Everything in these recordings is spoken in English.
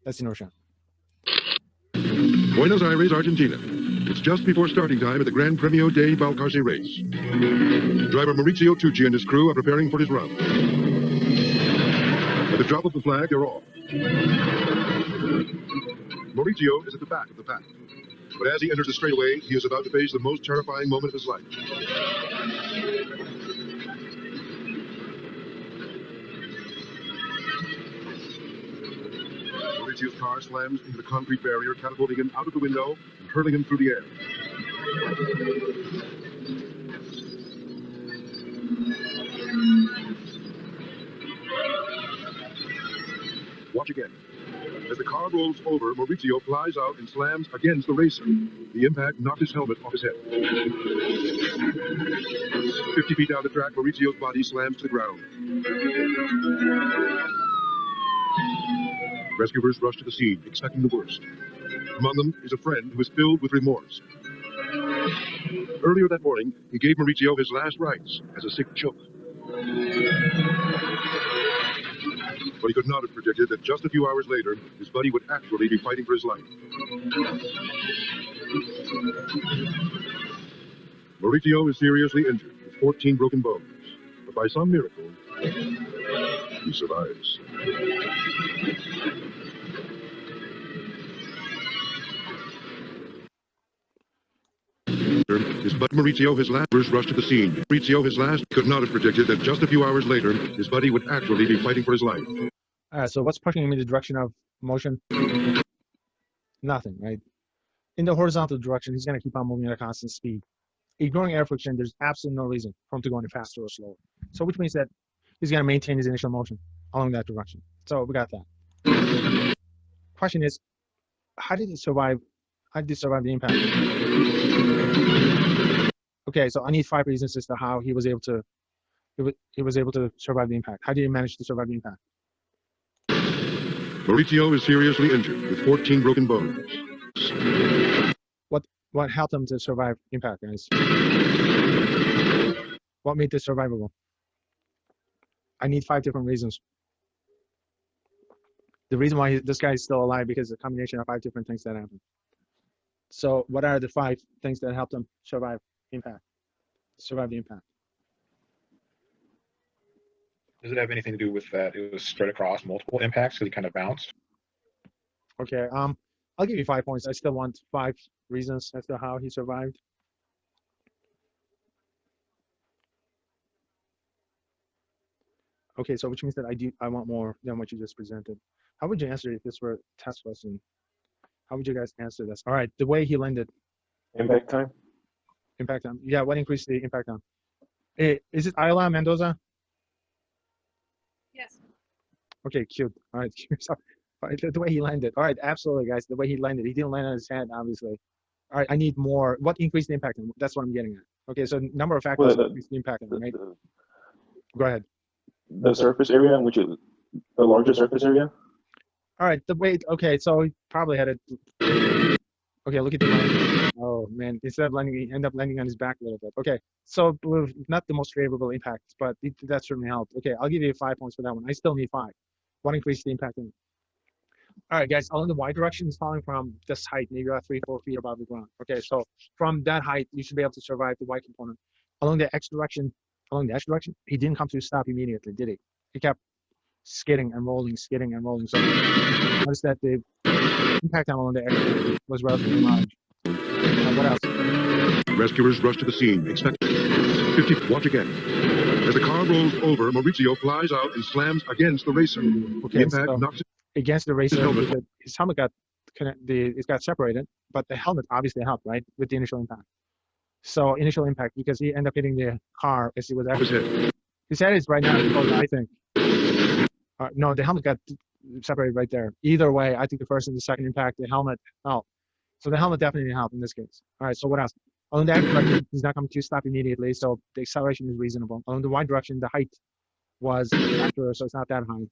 That's inertia. Buenos Aires, Argentina. It's just before starting time at the Gran Premio de Balcarce race. Driver Maurizio Tucci and his crew are preparing for his run. At the drop of the flag, they're off. Maurizio is at the back of the pack. But as he enters the straightaway, he is about to face the most terrifying moment of his life. Maurizio's car slams into the concrete barrier, catapulting him out of the window and hurling him through the air. Watch again. As the car rolls over, Maurizio flies out and slams against the racer. The impact knocked his helmet off his head. 50 feet down the track, Maurizio's body slams to the ground. Rescuers rush to the scene, expecting the worst. Among them is a friend who is filled with remorse. Earlier that morning, he gave Maurizio his last rites as a sick choke. But he could not have predicted that just a few hours later, his buddy would actually be fighting for his life. Maurizio is seriously injured with 14 broken bones, but by some miracle, he survives. His buddy Maurizio, his last rush to the scene. Maurizio, his last, could not have predicted that just a few hours later, his buddy would actually be fighting for his life. So what's pushing him in the direction of motion? Nothing, right? In the horizontal direction, he's going to keep on moving at a constant speed. Ignoring air friction, there's absolutely no reason for him to go any faster or slower. So which means that he's going to maintain his initial motion along that direction. So we got that. Question is, how did he survive? How did he survive the impact? Okay, so I need 5 reasons as to how he was able to survive the impact. How did he manage to survive the impact? Maurizio is seriously injured with 14 broken bones. What helped him to survive impact, guys? What made this survivable? I need 5 different reasons. The reason why this guy is still alive because it's a combination of 5 different things that happened. So what are the 5 things that helped him survive impact? Survive the impact. Does it have anything to do with that it was spread across multiple impacts, so he kind of bounced? Okay, I'll give you 5 points. I still want 5 reasons as to how he survived. Okay, so which means that I want more than what you just presented. How would you answer if this were a test question? How would you guys answer this? All right, the way he landed. Impact time? Impact time. Yeah, what increased the impact time? Is it Ayala Mendoza? Yes. Okay, cute. All right, the way he landed. All right, absolutely, guys. The way he landed. He didn't land on his head, obviously. All right, I need more. What increased the impact? That's what I'm getting at. Okay, so number of factors increased the impact, right? Go ahead. The surface area, which is the larger surface area? All right, the weight. Okay, so he probably had it. Okay, look at the landing. Oh, man. Instead of landing, he ended up landing on his back a little bit. Okay, so not the most favorable impact, but that certainly helped. Okay, I'll give you 5 points for that one. I still need 5. What increased the impact? All right, guys, along the y direction is falling from this height, maybe about 3-4 feet above the ground. Okay, so from that height, you should be able to survive the y component. Along the x direction, he didn't come to a stop immediately, did he? He kept skidding and rolling. So notice that the impact time along the x was relatively large. What else? Rescuers rush to the scene, expecting 50. Watch again. As the car rolls over, Maurizio flies out and slams against the racer. Okay, the impact knocks against the racer. His helmet got separated, but the helmet obviously helped, right, with the initial impact. So initial impact, because he ended up hitting the car as he was actually. His head is right now exposed, I think. No, the helmet got separated right there. Either way, I think the first and the second impact, the helmet helped. So the helmet definitely helped in this case. All right, so what else? Along the x direction, he's not coming to a stop immediately, so the acceleration is reasonable. Along the y direction, the height was factor, so it's not that high.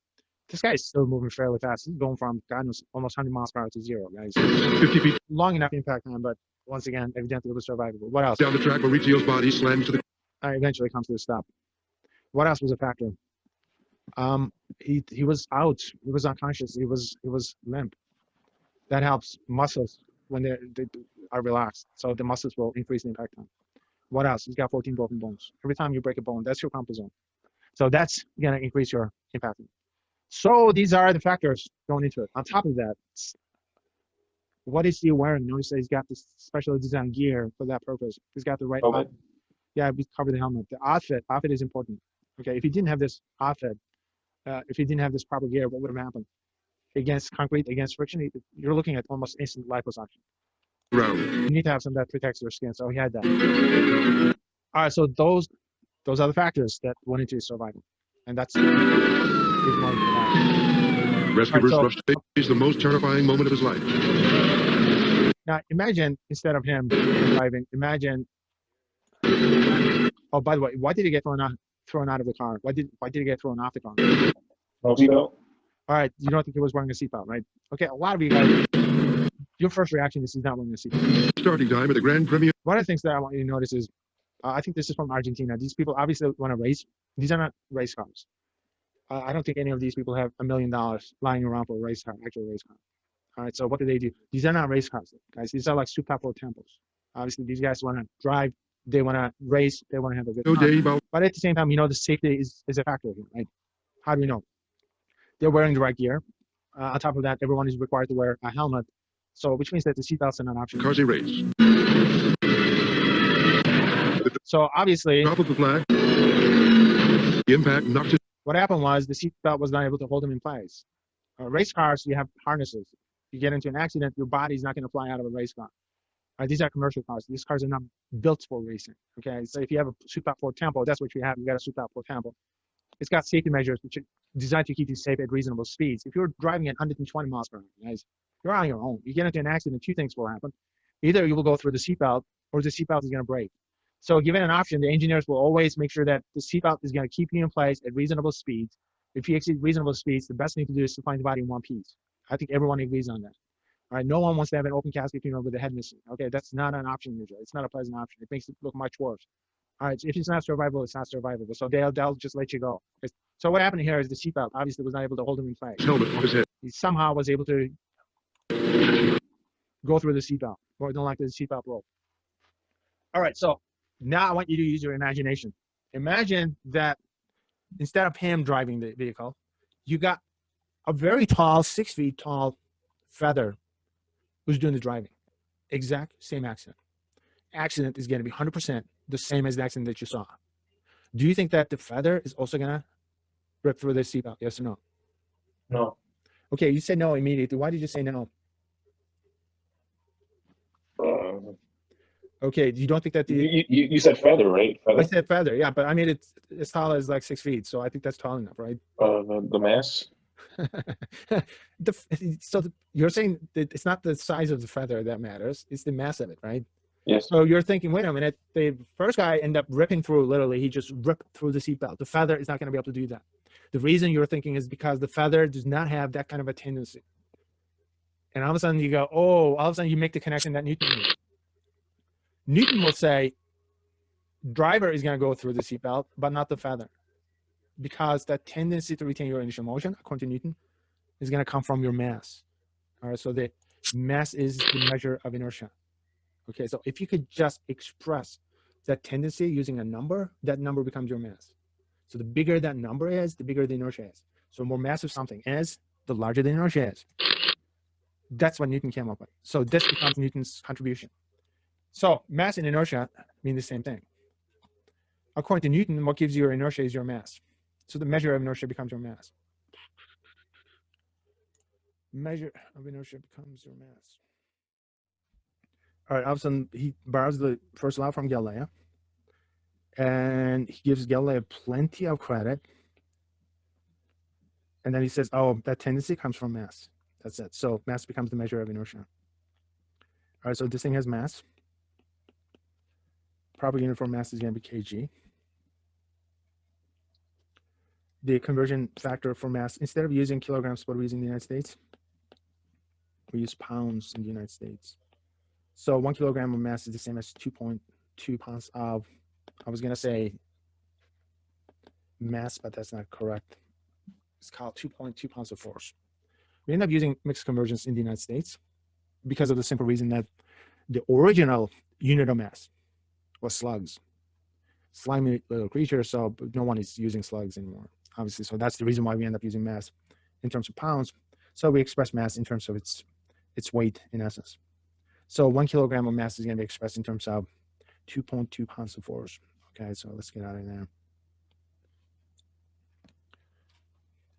This guy is still moving fairly fast. He's going from, God knows, almost 100 miles per hour to 0, guys. 50 feet. Long enough impact time, but once again, evidently it was survivable. What else? Down the track, Maurizio's body slams to the. Eventually comes to a stop. What else was a factor? He was out. He was unconscious. He was limp. That helps muscles when they are relaxed. So the muscles will increase the impact time. What else? He's got 14 broken bones. Every time you break a bone, that's your comfort zone. So that's going to increase your impact. So these are the factors going into it. On top of that, what is he wearing? Notice that he's got this specially designed gear for that purpose. He's got the right Helmet. Yeah, we cover the helmet. The outfit is important. Okay, if he didn't have this outfit, if he didn't have this proper gear, what would have happened? Against concrete, against friction, you're looking at almost instant liposuction. Round. You need to have something that protects your skin, so he had that. All right, so those are the factors that went into his survival, and that's big money for that. Rescue Right, so- Bruce face the most terrifying moment of his life. Now imagine instead of him driving, imagine. Oh, by the way, why did he get thrown out of the car? Why did he get thrown off the car? No seatbelt. All right, you don't think he was wearing a seatbelt, right? Okay, a lot of you guys, your first reaction is he's not wearing a seatbelt. Starting time at the Grand Premio. One of the things that I want you to notice is, I think this is from Argentina. These people obviously want to race. These are not race cars. I don't think any of these people have $1 million lying around for a race car, actual race car. All right, so what do? These are not race cars, guys. These are like super for tempos. Obviously, these guys want to drive. They want to race. They want to have a good No time. day about But at the same time, the safety is a factor here, right? How do we know? They're wearing the right gear. On top of that, everyone is required to wear a helmet. So, which means that the seatbelts are not an option. cars a race. So obviously, Drop of the flag. The impact knocked his what happened was the seatbelt was not able to hold him in place. Race cars, you have harnesses. You get into an accident, your body's not going to fly out of a race car. These are commercial cars. These cars are not built for racing. Okay, so if you have a Super Ford Tempo, that's what you have. You got a Super Ford Tempo. It's got safety measures which are designed to keep you safe at reasonable speeds. If you're driving at 120 miles per hour, guys, you're on your own. You get into an accident, two things will happen. Either you will go through the seatbelt, or the seatbelt is going to break. So given an option, the engineers will always make sure that the seatbelt is going to keep you in place at reasonable speeds. If you exceed reasonable speeds, the best thing to do is to find the body in one piece. I think everyone agrees on that. All right, no one wants to have an open casket funeral with the head missing. Okay, that's not an option usually. It's not a pleasant option. It makes it look much worse. All right, so if it's not survivable, it's not survivable. So they'll just let you go. Okay. So what happened here is the seatbelt obviously was not able to hold him in place. helmet off his head. He somehow was able to go through the seatbelt, or don't like the seatbelt rope. All right, so now I want you to use your imagination. Imagine that instead of him driving the vehicle, you got a very tall, 6 feet tall feather who's doing the driving. Exact same accident. Accident is going to be 100% the same as the accident that you saw. Do you think that the feather is also going to rip through the seatbelt? Yes or no? No. Okay, you said no immediately. Why did you say no? Okay, you don't think that the You said feather, right? I Feather. said feather, yeah, but I mean it's as tall as like 6 feet, so I think that's tall enough, right? The mass. You're saying that it's not the size of the feather that matters; it's the mass of it, right? Yes. So you're thinking, wait a minute, the first guy ended up ripping through. Literally, he just ripped through the seatbelt. The feather is not going to be able to do that. The reason you're thinking is because the feather does not have that kind of a tendency. And all of a sudden you go, oh, all of a sudden you make the connection that Newton made. Newton will say, driver is going to go through the seatbelt, but not the feather. Because that tendency to retain your initial motion, according to Newton, is going to come from your mass. All right, so the mass is the measure of inertia. Okay, so if you could just express that tendency using a number, that number becomes your mass. So the bigger that number is, the bigger the inertia is. So more massive something is, the larger the inertia is. That's what Newton came up with. So this becomes Newton's contribution. So mass and inertia mean the same thing. According to Newton, what gives you your inertia is your mass. So the measure of inertia becomes your mass. Measure of inertia becomes your mass. All right, all of a sudden he borrows the first law from Galileo, and he gives Galileo plenty of credit. And then he says, oh, that tendency comes from mass. That's it. So mass becomes the measure of inertia. All right, so this thing has mass. Proper unit for mass is going to be kg. The conversion factor for mass, instead of using kilograms, what are we using in the United States? We use pounds in the United States. So 1 kilogram of mass is the same as 2.2 pounds of, I was going to say mass, but that's not correct. It's called 2.2 pounds of force. We end up using mixed conversions in the United States. because of the simple reason that the original unit of mass was slugs, slimy little creatures. So no one is using slugs anymore, obviously. So that's the reason why we end up using mass in terms of pounds. So we express mass in terms of its weight in essence. So 1 kilogram of mass is going to be expressed in terms of 2.2 pounds of force. Okay, so let's get out of there.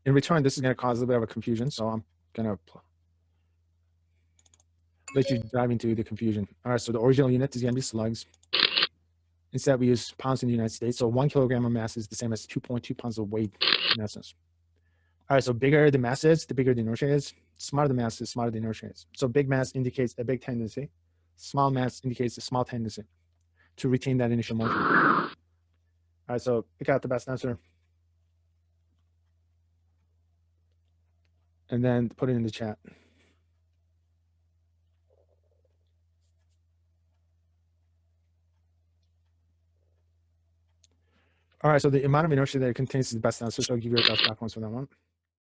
In return, this is going to cause a little bit of a confusion, so I'm going to let you dive into the confusion. All right, so the original unit is going to be slugs. Instead, we use pounds in the United States. So 1 kilogram of mass is the same as 2.2 pounds of weight in essence. All right, so bigger the mass is, the bigger the inertia is. Smaller the mass is, smaller the inertia is. So big mass indicates a big tendency. Small mass indicates a small tendency to retain that initial motion. All right, so pick out the best answer. And then put it in the chat. All right, so the amount of inertia that it contains is the best answer, so I'll give you a 1,000 points for that one.